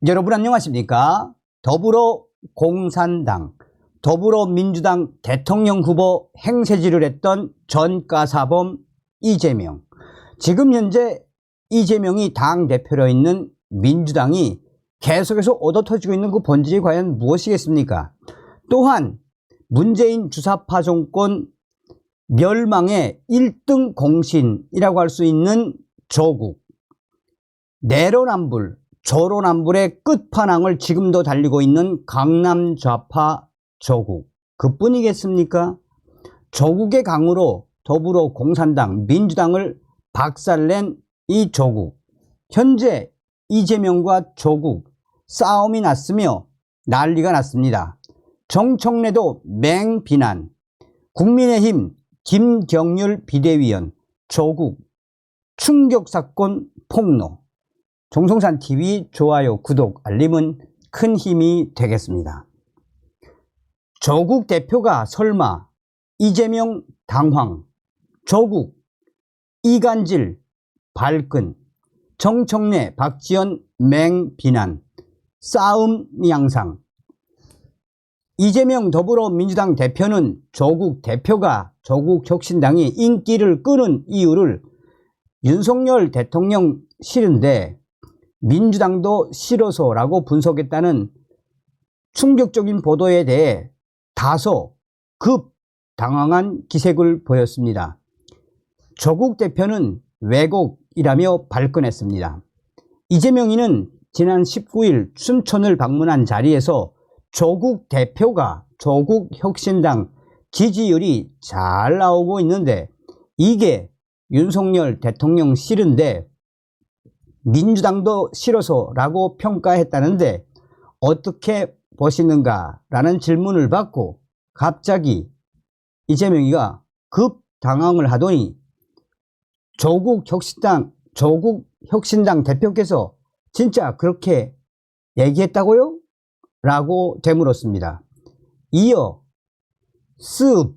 여러분 안녕하십니까? 더불어공산당, 더불어민주당 대통령 후보 행세지를 했던 전가사범 이재명. 지금 현재 이재명이 당대표로 있는 민주당이 계속해서 얻어터지고 있는 그 본질이 과연 무엇이겠습니까? 또한 문재인 주사파 정권 멸망의 1등 공신이라고 할 수 있는 조국, 내로남불, 조로남불의 끝판왕을 지금도 달리고 있는 강남 좌파 조국, 그뿐이겠습니까? 조국의 강으로 더불어공산당, 민주당을 박살낸 이 조국, 현재 이재명과 조국 싸움이 났으며 난리가 났습니다. 정청래도 맹비난, 국민의힘 김경률 비대위원, 조국 충격사건 폭로. 정성산TV 좋아요, 구독, 알림은 큰 힘이 되겠습니다. 조국 대표가 설마 이재명 당황, 조국 이간질 발끈, 정청래 박지원 맹비난, 싸움 양상. 이재명 더불어민주당 대표는 조국 대표가 조국혁신당이 인기를 끄는 이유를 윤석열 대통령 싫은데 민주당도 싫어서라고 분석했다는 충격적인 보도에 대해 다소 급 당황한 기색을 보였습니다. 조국 대표는 왜곡이라며 발끈했습니다. 이재명이는 지난 19일 춘천을 방문한 자리에서 조국 대표가 조국혁신당 지지율이 잘 나오고 있는데 이게 윤석열 대통령 싫은데 민주당도 싫어서 라고 평가했다는데 어떻게 보시는가 라는 질문을 받고 갑자기 이재명이가 급 당황을 하더니 조국혁신당 대표께서 진짜 그렇게 얘기했다고요? 라고 되물었습니다. 이어 쓱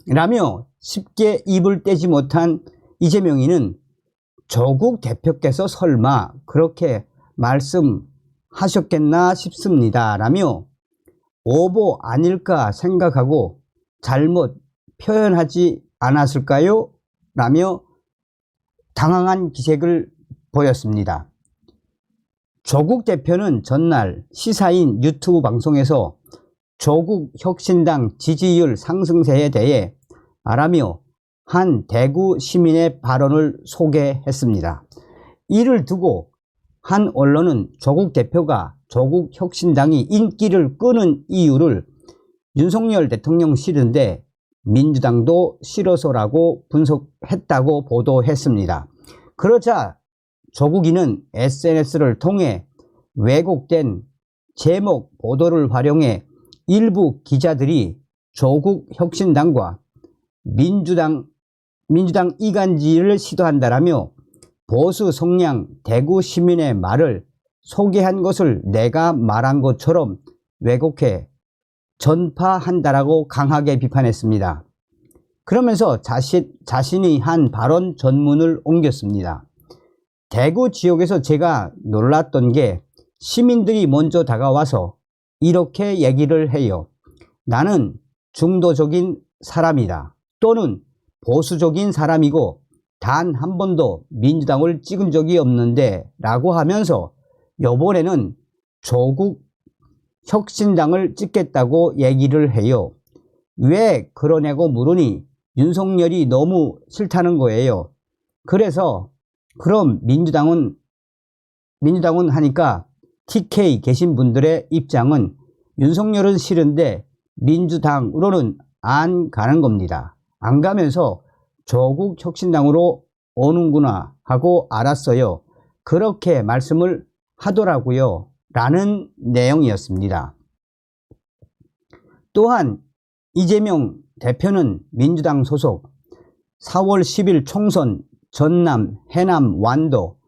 라며 쉽게 입을 떼지 못한 이재명이는 조국 대표께서 설마 그렇게 말씀하셨겠나 싶습니다 라며 오보 아닐까 생각하고 잘못 표현하지 않았을까요? 라며 당황한 기색을 보였습니다. 조국 대표는 전날 시사인 유튜브 방송에서 조국 혁신당 지지율 상승세에 대해 말하며 한 대구 시민의 발언을 소개했습니다. 이를 두고 한 언론은 조국 대표가 조국 혁신당이 인기를 끄는 이유를 윤석열 대통령 싫은데 민주당도 싫어서라고 분석했다고 보도했습니다. 그러자 조국이는 SNS를 통해 왜곡된 제목 보도를 활용해 일부 기자들이 조국 혁신당과 민주당 이간질을 시도한다라며 보수 성향 대구 시민의 말을 소개한 것을 내가 말한 것처럼 왜곡해 전파한다라고 강하게 비판했습니다. 그러면서 자신이 한 발언 전문을 옮겼습니다. 대구 지역에서 제가 놀랐던 게 시민들이 먼저 다가와서 이렇게 얘기를 해요. 나는 중도적인 사람이다. 또는 보수적인 사람이고 단 한 번도 민주당을 찍은 적이 없는데 라고 하면서 이번에는 조국 혁신당을 찍겠다고 얘기를 해요. 왜 그러냐고 물으니 윤석열이 너무 싫다는 거예요. 그래서 그럼 민주당은 하니까 TK 계신 분들의 입장은 윤석열은 싫은데 민주당으로는 안 가는 겁니다. 안 가면서 조국 혁신당으로 오는구나 하고 알았어요. 그렇게 말씀을 하더라고요. 라는 내용이었습니다. 또한 이재명 대표는 민주당 소속 4월 10일 총선 전남, 해남, 완도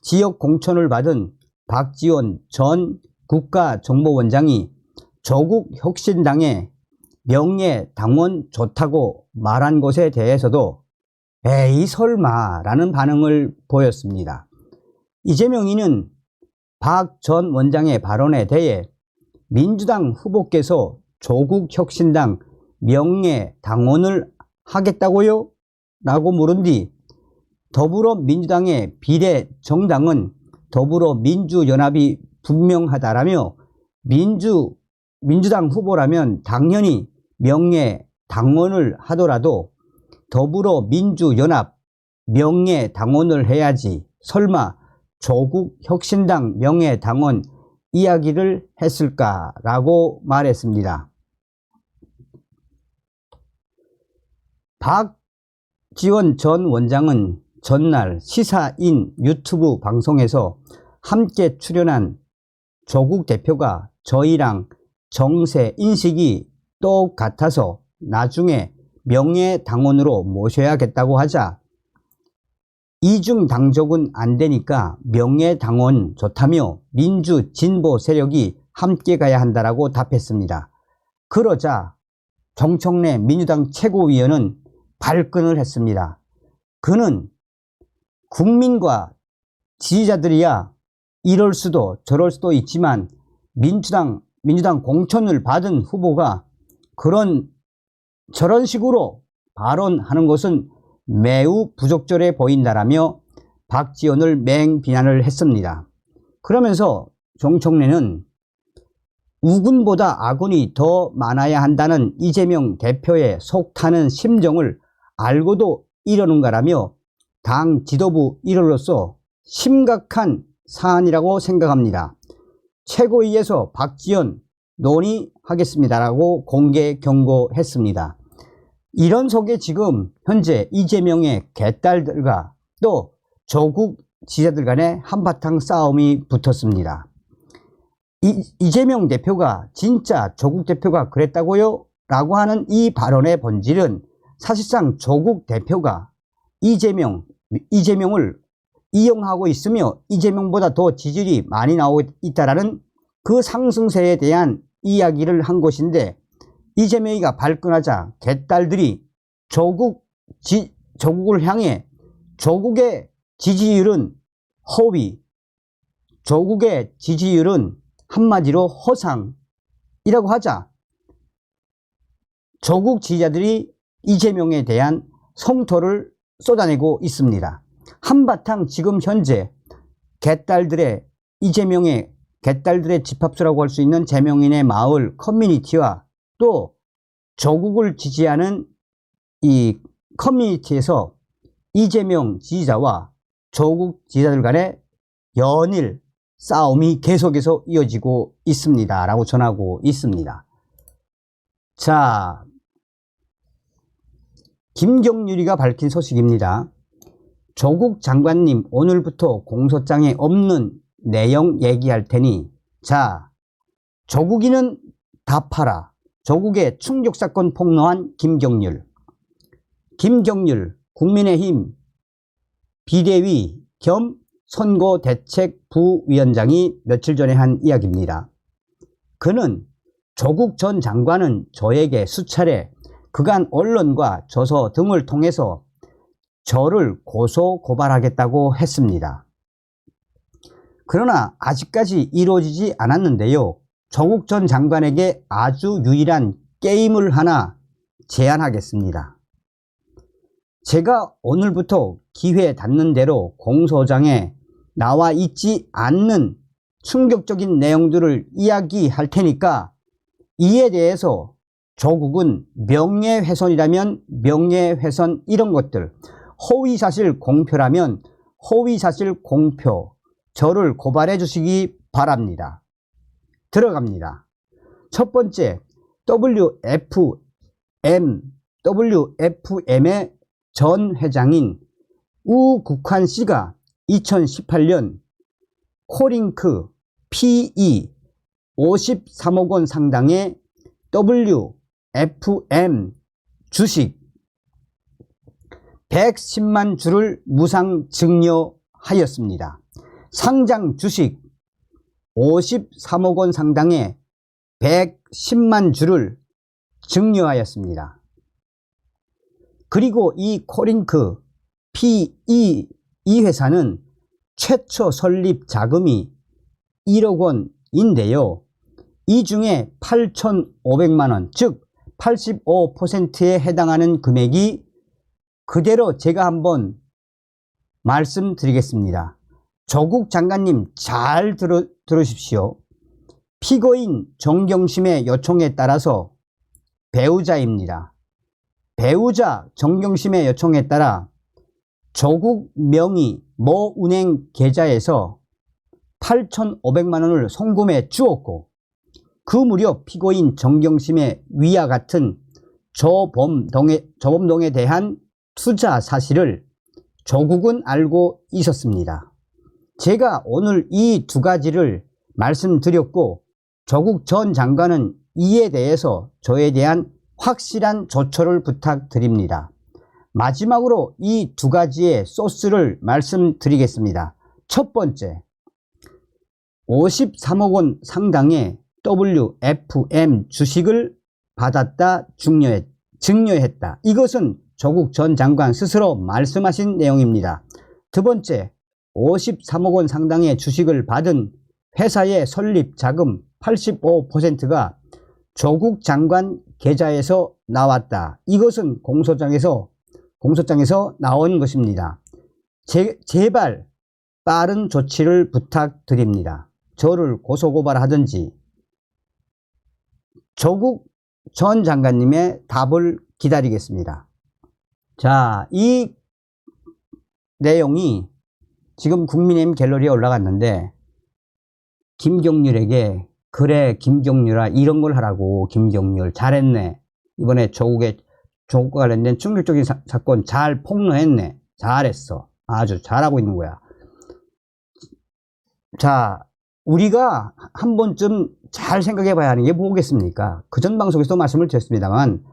지역 공천을 받은 박지원 전 국가정보원장이 조국 혁신당의 명예당원 좋다고 말한 것에 대해서도 에이 설마 라는 반응을 보였습니다. 이재명이는 박 전 원장의 발언에 대해 민주당 후보께서 조국혁신당 명예당원을 하겠다고요? 라고 물은 뒤 더불어민주당의 비례정당은 더불어민주연합이 분명하다라며 민주당 후보라면 당연히 명예당원을 하더라도 더불어민주연합 명예당원을 해야지 설마 조국혁신당 명예당원 이야기를 했을까라고 말했습니다. 박지원 전 원장은 전날 시사인 유튜브 방송에서 함께 출연한 조국 대표가 저희랑 정세 인식이 똑같아서 나중에 명예당원으로 모셔야겠다고 하자 이중당적은 안 되니까 명예당원 좋다며 민주 진보 세력이 함께 가야 한다라고 답했습니다. 그러자 정청래 민주당 최고위원은 발끈을 했습니다. 그는 국민과 지지자들이야 이럴 수도 저럴 수도 있지만 민주당 공천을 받은 후보가 저런 식으로 발언하는 것은 매우 부적절해 보인다라며 박지원을 맹비난을 했습니다. 그러면서 정청래는 우군보다 아군이 더 많아야 한다는 이재명 대표의 속 타는 심정을 알고도 이러는가라며 당 지도부 일원으로서 심각한 사안이라고 생각합니다. 최고위에서 박지원 논의하겠습니다라고 공개 경고했습니다. 이런 속에 지금 현재 이재명의 개딸들과 또 조국 지지자들 간에 한바탕 싸움이 붙었습니다. 이재명 대표가 진짜 조국 대표가 그랬다고요? 라고 하는 이 발언의 본질은 사실상 조국 대표가 이재명을 이용하고 있으며 이재명보다 더 지지율이 많이 나오고 있다라는 그 상승세에 대한 이야기를 한 것인데 이재명이가 발끈하자 개딸들이 조국을 향해 조국의 지지율은 허위, 조국의 지지율은 한마디로 허상이라고 하자 조국 지지자들이 이재명에 대한 성토를 쏟아내고 있습니다. 한바탕 지금 현재 이재명의 개딸들의 집합소라고 할 수 있는 재명인의 마을 커뮤니티와 또 조국을 지지하는 이 커뮤니티에서 이재명 지지자와 조국 지지자들 간의 연일 싸움이 계속해서 이어지고 있습니다. 라고 전하고 있습니다. 자, 김경률이가 밝힌 소식입니다. 조국 장관님 오늘부터 공소장에 없는 내용 얘기할 테니 자, 조국이는 답하라. 조국의 충격사건 폭로한 김경률 국민의힘 비대위 겸 선거대책부위원장이 며칠 전에 한 이야기입니다. 그는 조국 전 장관은 저에게 수차례 그간 언론과 저서 등을 통해서 저를 고소 고발하겠다고 했습니다. 그러나 아직까지 이루어지지 않았는데요. 조국 전 장관에게 아주 유일한 게임을 하나 제안하겠습니다. 제가 오늘부터 기회 닿는 대로 공소장에 나와 있지 않는 충격적인 내용들을 이야기할 테니까 이에 대해서 조국은 명예훼손이라면 명예훼손 이런 것들, 허위사실 공표라면 허위사실 공표, 저를 고발해 주시기 바랍니다. 들어갑니다. 첫 번째, WFM의 전 회장인 우국환 씨가 2018년 코링크 PE 53억 원 상당의 WFM 주식 110만 주를 무상 증여하였습니다. 상장 주식 53억 원 상당의 110만 주를 증여하였습니다. 그리고 이 코링크 PE 이 회사는 최초 설립 자금이 1억 원인데요. 이 중에 8,500만 원, 즉 85%에 해당하는 금액이 그대로 제가 한번 말씀드리겠습니다. 조국 장관님 잘 들으십시오. 피고인 정경심의 요청에 따라서 배우자입니다. 배우자 정경심의 요청에 따라 조국 명의 모 은행 계좌에서 8,500만 원을 송금해 주었고, 그 무렵 피고인 정경심의 위와 같은 조범동에 대한 투자 사실을 조국은 알고 있었습니다. 제가 오늘 이 두 가지를 말씀드렸고, 조국 전 장관은 이에 대해서 저에 대한 확실한 조처를 부탁드립니다. 마지막으로 이 두 가지의 소스를 말씀드리겠습니다. 첫 번째, 53억 원 상당의 WFM 주식을 받았다 증여했다. 이것은 조국 전 장관 스스로 말씀하신 내용입니다. 두 번째, 53억 원 상당의 주식을 받은 회사의 설립 자금 85%가 조국 장관 계좌에서 나왔다. 이것은 공소장에서 나온 것입니다. 제발 빠른 조치를 부탁드립니다. 저를 고소고발하든지 조국 전 장관님의 답을 기다리겠습니다. 자, 이 내용이 지금 국민의힘 갤러리에 올라갔는데, 김경률에게 그래 김경률아 이런 걸 하라고, 김경률 잘했네, 이번에 조국과 관련된 충격적인 사건 잘 폭로했네, 잘했어, 아주 잘하고 있는 거야. 자, 우리가 한 번쯤 잘 생각해 봐야 하는 게 뭐겠습니까? 그전 방송에서도 말씀을 드렸습니다만,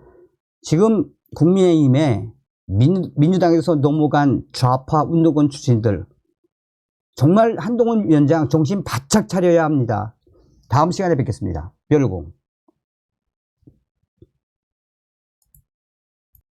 지금 국민의힘에 민주당에서 넘어간 좌파 운동권 출신들, 정말 한동훈 위원장 정신 바짝 차려야 합니다. 다음 시간에 뵙겠습니다. 별공.